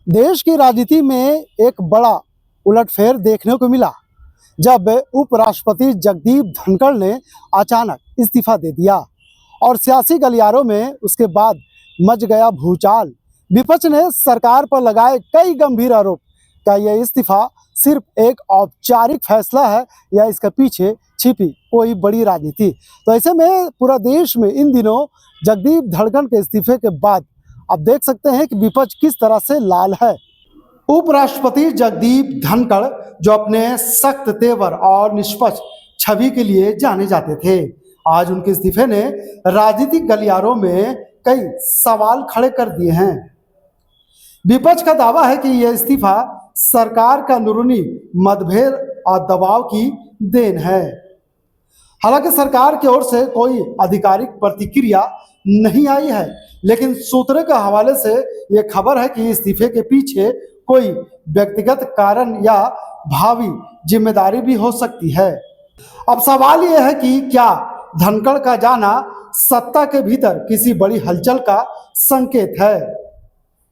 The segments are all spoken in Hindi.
देश की राजनीति में एक बड़ा उलटफेर देखने को मिला जब उपराष्ट्रपति जगदीप धनखड़ ने अचानक इस्तीफा दे दिया और सियासी गलियारों में उसके बाद मच गया भूचाल। विपक्ष ने सरकार पर लगाए कई गंभीर आरोप। क्या यह इस्तीफा सिर्फ एक औपचारिक फैसला है या इसके पीछे छिपी कोई बड़ी राजनीति? तो ऐसे में पूरा देश में इन दिनों जगदीप धनखड़ के इस्तीफे के बाद आप देख सकते हैं कि विपक्ष किस तरह से लाल है। उपराष्ट्रपति जगदीप धनखड़ जो अपने सख्त तेवर और निष्पक्ष छवि के लिए जाने जाते थे, आज उनके इस्तीफे ने राजनीतिक गलियारों में कई सवाल खड़े कर दिए हैं। विपक्ष का दावा है कि यह इस्तीफा सरकार का अंदरूनी मतभेद और दबाव की देन है। हालांकि सरकार की ओर से कोई आधिकारिक प्रतिक्रिया नहीं आई है, लेकिन सूत्रों के हवाले से यह खबर है कि इस्तीफे के पीछे कोई व्यक्तिगत कारण या भावी जिम्मेदारी भी हो सकती है। अब सवाल यह है कि क्या धनखड़ का जाना सत्ता के भीतर किसी बड़ी हलचल का संकेत है?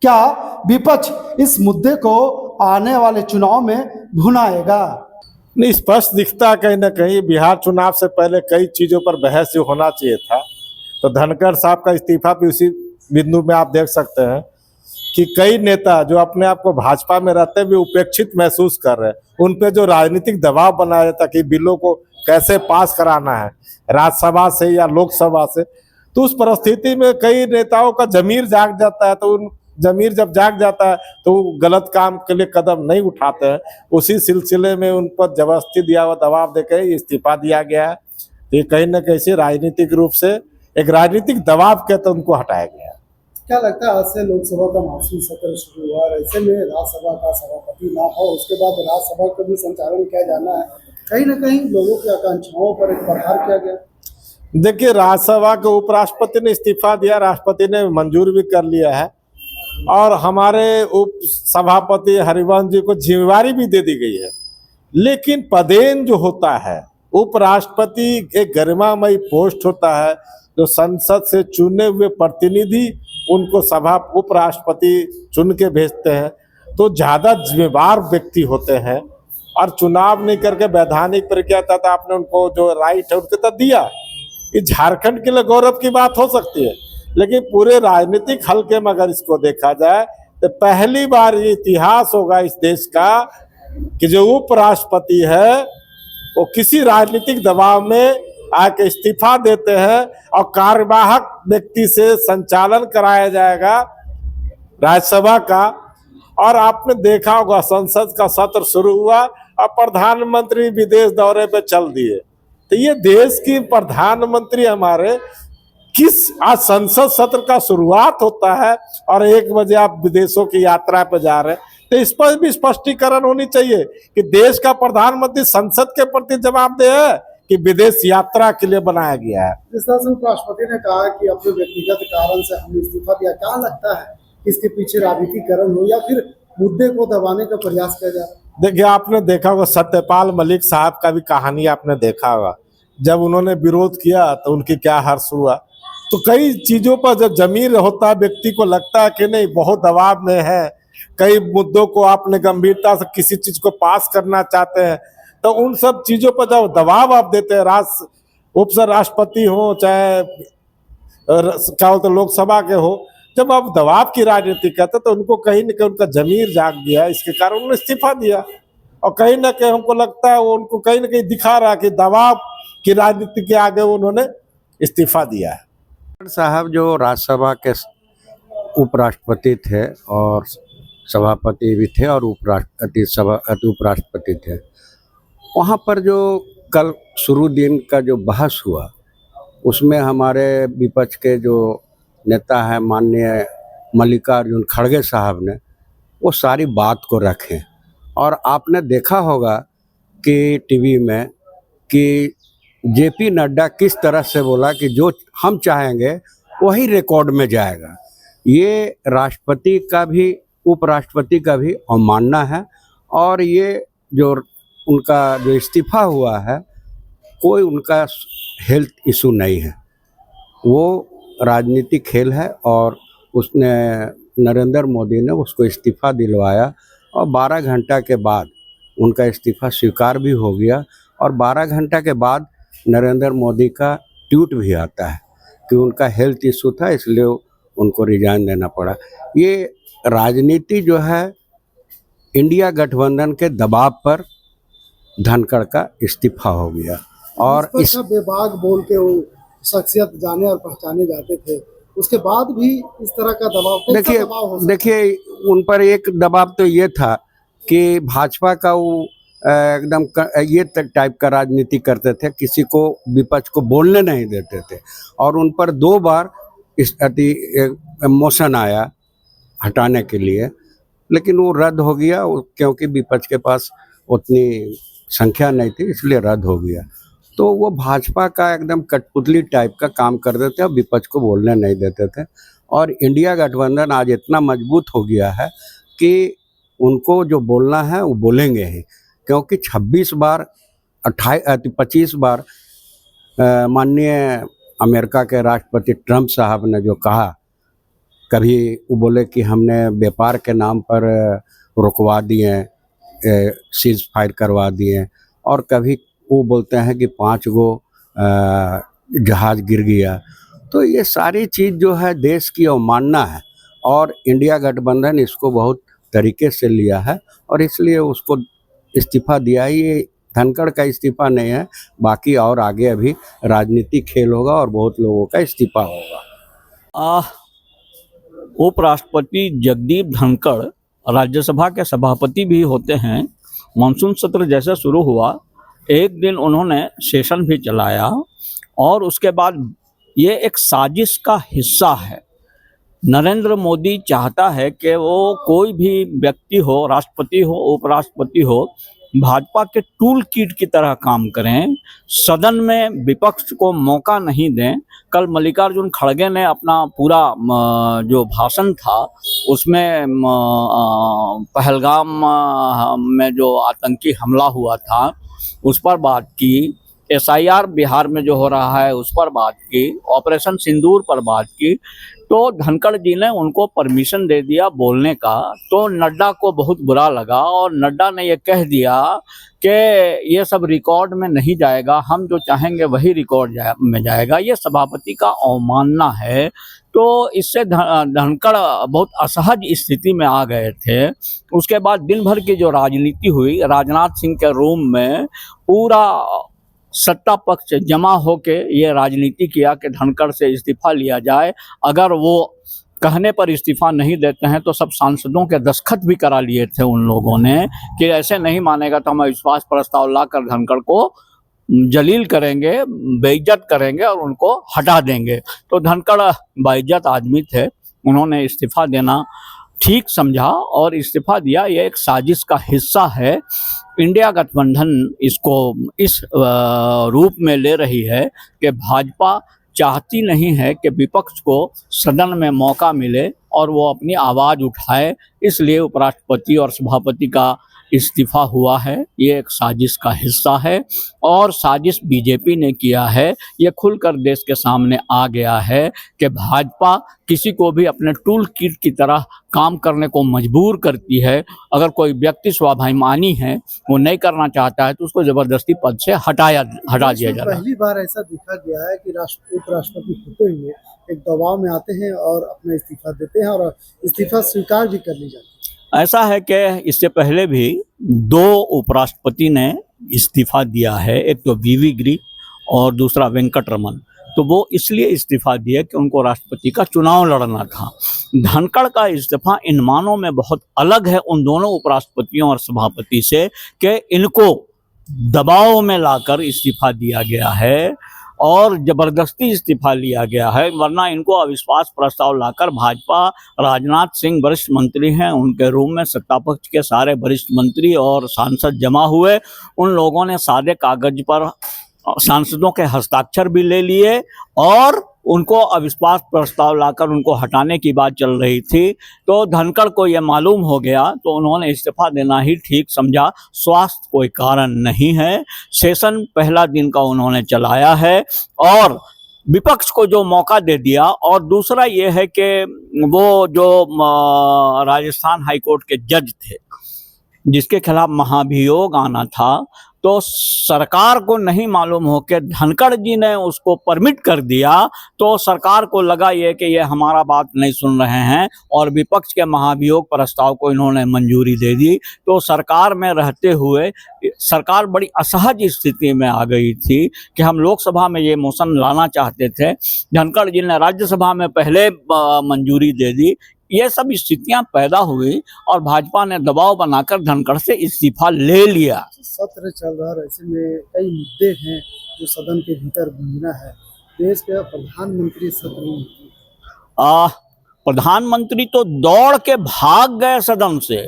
क्या विपक्ष इस मुद्दे को आने वाले चुनाव में भुनाएगा? नहीं, स्पष्ट दिखता है कहीं ना कहीं बिहार चुनाव से पहले कई चीज़ों पर बहस जो होना चाहिए था। तो धनखड़ साहब का इस्तीफा भी उसी बिंदु में आप देख सकते हैं कि कई नेता जो अपने आप को भाजपा में रहते हुए उपेक्षित महसूस कर रहे हैं, उन पे जो राजनीतिक दबाव बनाया जाता कि बिलों को कैसे पास कराना है राज्यसभा से या लोकसभा से, तो उस परिस्थिति में कई नेताओं का जमीर जाग जाता है। तो उन जमीर जब जाग जाता है तो वो गलत काम के लिए कदम नहीं उठाते हैं। उसी सिलसिले में उन पर जबरदस्ती दिया हुआ दबाव देकर इस्तीफा दिया गया है। तो ये कहीं ना कहीं से राजनीतिक रूप से एक राजनीतिक दबाव के तो उनको हटाया गया है। क्या लगता है, आज से लोकसभा का मानसून सत्र शुरू हुआ और ऐसे में राज्यसभा का सभापति ना हो, उसके बाद राज्यसभा का भी संचालन किया जाना है, कहीं ना कहीं लोगों की आकांक्षाओं पर एक प्रहार किया गया। देखिए, राज्यसभा के उपराष्ट्रपति ने इस्तीफा दिया, राष्ट्रपति ने मंजूर भी कर लिया है और हमारे उप सभापति हरिवंश जी को जिम्मेवारी भी दे दी गई है। लेकिन पदेन जो होता है, उपराष्ट्रपति एक गरिमामयी पोस्ट होता है जो संसद से चुने हुए प्रतिनिधि उनको सभा उपराष्ट्रपति चुन के भेजते हैं। तो ज़्यादा जिम्मेवार व्यक्ति होते हैं और चुनाव नहीं करके वैधानिक प्रक्रिया तथा आपने उनको जो राइट है उनके तहत दिया। ये झारखंड के लिए गौरव की बात हो सकती है, लेकिन पूरे राजनीतिक हल्के में अगर इसको देखा जाए तो पहली बार ये इतिहास होगा इस देश का कि जो उपराष्ट्रपति है वो किसी राजनीतिक दबाव में आके इस्तीफा देते हैं और कार्यवाहक व्यक्ति से संचालन कराया जाएगा राज्यसभा का। और आपने देखा होगा संसद का सत्र शुरू हुआ और प्रधानमंत्री विदेश दौरे पे चल दिए। तो ये देश की प्रधानमंत्री हमारे किस आज संसद सत्र का शुरुआत होता है और 1 बजे आप विदेशों की यात्रा पर जा रहे हैं। तो इस पर भी स्पष्टीकरण होनी चाहिए कि देश का प्रधानमंत्री संसद के प्रति जवाबदेह है कि विदेश यात्रा के लिए बनाया गया है। जिस तरह से उपराष्ट्रपति ने कहा कि अपने व्यक्तिगत कारण से हमने इस्तीफा दिया, क्या लगता है इसके पीछे राजनीतिकरण हो या फिर मुद्दे को दबाने का प्रयास किया जाए? देखिए, आपने देखा होगा सत्यपाल मलिक साहब का भी कहानी आपने देखा होगा। जब उन्होंने विरोध किया तो उनकी क्या हर्ष हुआ। तो कई चीज़ों पर जब जमीर होता है, व्यक्ति को लगता है कि नहीं बहुत दबाव में है, कई मुद्दों को आपने गंभीरता से किसी चीज़ को पास करना चाहते हैं, तो उन सब चीज़ों पर जब दबाव आप देते हैं, उप राष्ट्रपति हो चाहे क्या बोलते लोकसभा के हो, जब आप दबाव की राजनीति करते तो उनको कहीं ना कहीं उनका जमीर जाग गया, इसके कारण उन्होंने इस्तीफा दिया। और कहीं ना कहीं हमको लगता है वो उनको कहीं ना कहीं दिखा रहा है कि दबाव की राजनीति के आगे उन्होंने इस्तीफा दिया है। साहब जो राज्यसभा के उपराष्ट्रपति थे और सभापति भी थे और उपराष्ट्रपति थे, वहाँ पर जो कल शुरू दिन का जो बहस हुआ उसमें हमारे विपक्ष के जो नेता हैं माननीय मल्लिकार्जुन खड़गे साहब ने वो सारी बात को रखे और आपने देखा होगा कि टीवी में कि जेपी नड्डा किस तरह से बोला कि जो हम चाहेंगे वही रिकॉर्ड में जाएगा। ये राष्ट्रपति का भी उपराष्ट्रपति का भी अवमानना है और ये जो उनका जो इस्तीफा हुआ है कोई उनका हेल्थ इशू नहीं है, वो राजनीतिक खेल है और उसने नरेंद्र मोदी ने उसको इस्तीफ़ा दिलवाया और 12 घंटा के बाद उनका इस्तीफ़ा स्वीकार भी हो गया। और 12 घंटा के बाद नरेंद्र मोदी का ट्वीट भी आता है कि उनका हेल्थ इशू था, इसलिए उनको रिजाइन देना पड़ा। ये राजनीति जो है इंडिया गठबंधन के दबाव पर धनखड़ का इस्तीफा हो गया। और इस बेबाक बोल के वो शख्सियत जाने और पहचाने जाते थे, उसके बाद भी इस तरह का दबाव देखिए उन पर एक दबाव तो ये था कि भाजपा का वो एकदम ये टाइप का राजनीति करते थे, किसी को विपक्ष को बोलने नहीं देते थे। और उन पर 2 बार इस मोशन आया हटाने के लिए, लेकिन वो रद्द हो गया क्योंकि विपक्ष के पास उतनी संख्या नहीं थी, इसलिए रद्द हो गया। तो वो भाजपा का एकदम कठपुतली टाइप का काम करते थे और विपक्ष को बोलने नहीं देते थे। और इंडिया गठबंधन आज इतना मजबूत हो गया है कि उनको जो बोलना है वो बोलेंगे ही, क्योंकि 25 बार माननीय अमेरिका के राष्ट्रपति ट्रंप साहब ने जो कहा, कभी वो बोले कि हमने व्यापार के नाम पर रुकवा दिए, सीज फायर करवा दिए, और कभी वो बोलते हैं कि 5 गो जहाज़ गिर गया। तो ये सारी चीज़ जो है देश की अवमानना है और इंडिया गठबंधन इसको बहुत तरीके से लिया है और इसलिए उसको इस्तीफ़ा दिया। ये धनखड़ का इस्तीफ़ा नहीं है, बाकी और आगे अभी राजनीतिक खेल होगा और बहुत लोगों का इस्तीफ़ा होगा। उपराष्ट्रपति जगदीप धनखड़ राज्यसभा के सभापति भी होते हैं। मानसून सत्र जैसे शुरू हुआ, एक दिन उन्होंने सेशन भी चलाया और उसके बाद ये एक साजिश का हिस्सा है। नरेंद्र मोदी चाहता है कि वो कोई भी व्यक्ति हो, राष्ट्रपति हो, उपराष्ट्रपति हो, भाजपा के टूल किट की तरह काम करें, सदन में विपक्ष को मौका नहीं दें। कल मल्लिकार्जुन खड़गे ने अपना पूरा जो भाषण था उसमें पहलगाम में जो आतंकी हमला हुआ था उस पर बात की, SIR बिहार में जो हो रहा है उस पर बात की, ऑपरेशन सिंदूर पर बात की। तो धनखड़ जी ने उनको परमिशन दे दिया बोलने का। तो नड्डा को बहुत बुरा लगा और नड्डा ने ये कह दिया कि ये सब रिकॉर्ड में नहीं जाएगा, हम जो चाहेंगे वही रिकॉर्ड में जाएगा। ये सभापति का अवमानना है। तो इससे धनखड़ बहुत असहज स्थिति में आ गए थे। उसके बाद दिन भर की जो राजनीति हुई, राजनाथ सिंह के रूम में पूरा सत्ता पक्ष जमा होके ये राजनीति किया कि धनखड़ से इस्तीफा लिया जाए। अगर वो कहने पर इस्तीफा नहीं देते हैं तो सब सांसदों के दस्तखत भी करा लिए थे उन लोगों ने कि ऐसे नहीं मानेगा तो हम अविश्वास प्रस्ताव लाकर धनखड़ को जलील करेंगे, बेइज्जत करेंगे और उनको हटा देंगे। तो धनखड़ बाइज्जत आदमी थे, उन्होंने इस्तीफा देना ठीक समझा और इस्तीफा दिया। ये एक साजिश का हिस्सा है। इंडिया गठबंधन इसको इस रूप में ले रही है कि भाजपा चाहती नहीं है कि विपक्ष को सदन में मौका मिले और वो अपनी आवाज़ उठाए, इसलिए उपराष्ट्रपति और सभापति का इस्तीफा हुआ है। ये एक साजिश का हिस्सा है और साजिश बीजेपी ने किया है। ये खुलकर देश के सामने आ गया है कि भाजपा किसी को भी अपने टूल किट की तरह काम करने को मजबूर करती है। अगर कोई व्यक्ति स्वाभिमानी है, वो नहीं करना चाहता है तो उसको जबरदस्ती पद से हटा दिया जाता है। पहली बार ऐसा देखा गया है कि उपराष्ट्रपति होते हुए एक दबाव में आते हैं और अपना इस्तीफा देते हैं और इस्तीफा स्वीकार भी कर ली जाती है। ऐसा है कि इससे पहले भी 2 उपराष्ट्रपति ने इस्तीफा दिया है, एक तो VV गिरी और दूसरा वेंकट रमन। तो वो इसलिए इस्तीफा दिया कि उनको राष्ट्रपति का चुनाव लड़ना था। धनखड़ का इस्तीफा इन मानों में बहुत अलग है उन दोनों उपराष्ट्रपतियों और सभापति से कि इनको दबाव में लाकर इस्तीफा दिया गया है और जबरदस्ती इस्तीफा लिया गया है, वरना इनको अविश्वास प्रस्ताव लाकर भाजपा, राजनाथ सिंह वरिष्ठ मंत्री हैं, उनके रूम में सत्ता पक्ष के सारे वरिष्ठ मंत्री और सांसद जमा हुए। उन लोगों ने सादे कागज पर सांसदों के हस्ताक्षर भी ले लिए और उनको अविश्वास प्रस्ताव लाकर उनको हटाने की बात चल रही थी। तो धनखड़ को ये मालूम हो गया तो उन्होंने इस्तीफा देना ही ठीक समझा। स्वास्थ्य कोई कारण नहीं है। सेशन पहला दिन का उन्होंने चलाया है और विपक्ष को जो मौका दे दिया, और दूसरा ये है कि वो जो राजस्थान हाईकोर्ट के जज थे जिसके खिलाफ महाभियोग आना था, तो सरकार को नहीं मालूम हो कि धनखड़ जी ने उसको परमिट कर दिया, तो सरकार को लगा ये कि ये हमारा बात नहीं सुन रहे हैं और विपक्ष के महाभियोग प्रस्ताव को इन्होंने मंजूरी दे दी। तो सरकार में रहते हुए सरकार बड़ी असहज स्थिति में आ गई थी कि हम लोकसभा में ये मोशन लाना चाहते थे, धनखड़ जी ने राज्यसभा में पहले मंजूरी दे दी। ये सब स्थितियां पैदा हुई और भाजपा ने दबाव बनाकर धनखड़ से इस्तीफा ले लिया। सत्र चल रहा है, ऐसे में कई मुद्दे हैं जो सदन के भीतर गूंजना है। देश के प्रधानमंत्री सदन प्रधानमंत्री तो दौड़ के भाग गए सदन से।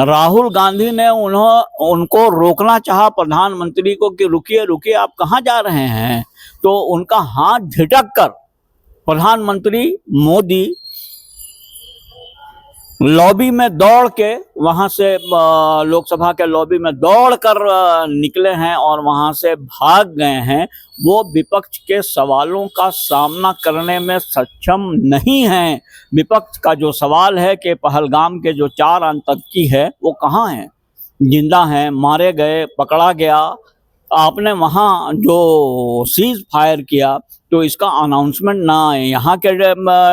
राहुल गांधी ने उनको रोकना चाहा प्रधानमंत्री को कि रुकिए रुकिए, आप कहाँ जा रहे हैं, तो उनका हाथ झटक कर प्रधानमंत्री मोदी लॉबी में दौड़ के वहां से लोकसभा के लॉबी में दौड़ कर निकले हैं और वहां से भाग गए हैं। वो विपक्ष के सवालों का सामना करने में सक्षम नहीं हैं। विपक्ष का जो सवाल है कि पहलगाम के जो 4 आतंकी है वो कहाँ हैं, जिंदा हैं, मारे गए, पकड़ा गया, आपने वहाँ जो सीज फायर किया तो इसका अनाउंसमेंट ना यहाँ के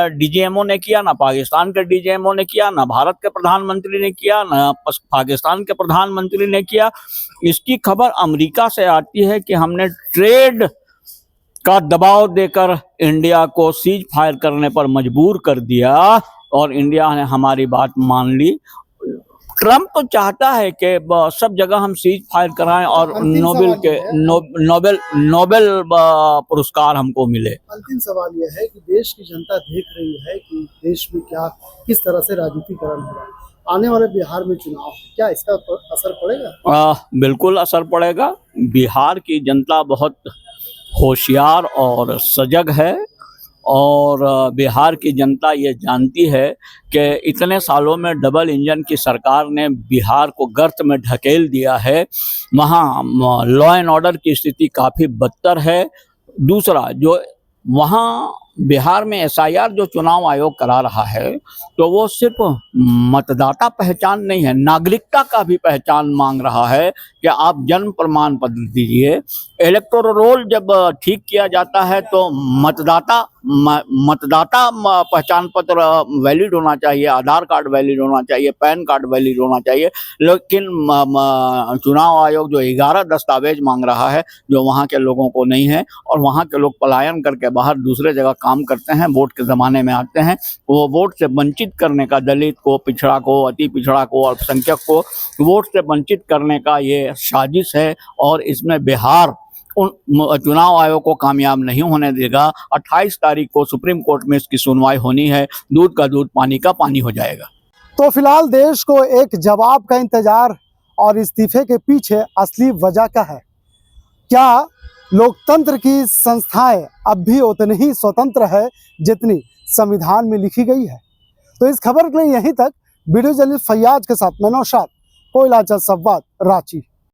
डीजीएमओ ने किया, ना पाकिस्तान के डीजीएमओ ने किया, ना भारत के प्रधानमंत्री ने किया, ना पाकिस्तान के प्रधानमंत्री ने किया। इसकी खबर अमेरिका से आती है कि हमने ट्रेड का दबाव देकर इंडिया को सीज फायर करने पर मजबूर कर दिया और इंडिया ने हमारी बात मान ली। ट्रम्प तो चाहता है कि सब जगह हम सीज फायर कराएं और नोबेल पुरस्कार हमको मिले। अंतिम सवाल यह है कि देश की जनता देख रही है कि देश में किस तरह से राजनीतिकरण हो रहा है। आने वाले बिहार में चुनाव, क्या इसका असर पड़ेगा? बिल्कुल असर पड़ेगा। बिहार की जनता बहुत होशियार और सजग है और बिहार की जनता ये जानती है कि इतने सालों में डबल इंजन की सरकार ने बिहार को गर्त में ढकेल दिया है। वहाँ लॉ एंड ऑर्डर की स्थिति काफ़ी बदतर है। दूसरा, जो वहाँ बिहार में एसआईआर जो चुनाव आयोग करा रहा है तो वो सिर्फ मतदाता पहचान नहीं है, नागरिकता का भी पहचान मांग रहा है कि आप जन्म प्रमाण पत्र दीजिए। इलेक्टोरल रोल जब ठीक किया जाता है तो मतदाता पहचान पत्र वैलिड होना चाहिए, आधार कार्ड वैलिड होना चाहिए, पैन कार्ड वैलिड होना चाहिए। लेकिन चुनाव आयोग जो 11 दस्तावेज मांग रहा है जो वहाँ के लोगों को नहीं है, और वहाँ के लोग पलायन करके बाहर दूसरे जगह काम करते हैं, वोट के ज़माने में आते हैं। वो वोट से वंचित करने का, दलित को, पिछड़ा को, अति पिछड़ा को, अल्पसंख्यक को वोट से वंचित करने का ये साजिश है और इसमें बिहार उन चुनाव आयोग को कामयाब नहीं होने देगा। 28 तारीख को सुप्रीम कोर्ट में इसकी सुनवाई होनी है। दूध का दूध, पानी का पानी हो जाएगा। तो फिलहाल देश को एक जवाब का इंतजार और इस्तीफे के पीछे असली वजह क्या है? क्या लोकतंत्र की संस्थाएं अब भी उतनी ही स्वतंत्र है जितनी संविधान में लिखी गई है? तो इस खबर के लिए यहीं तक। वीडियो जर्नलिस्ट फैयाज के साथ मैं नौशाद, कोयलांचल संवाद, रांची।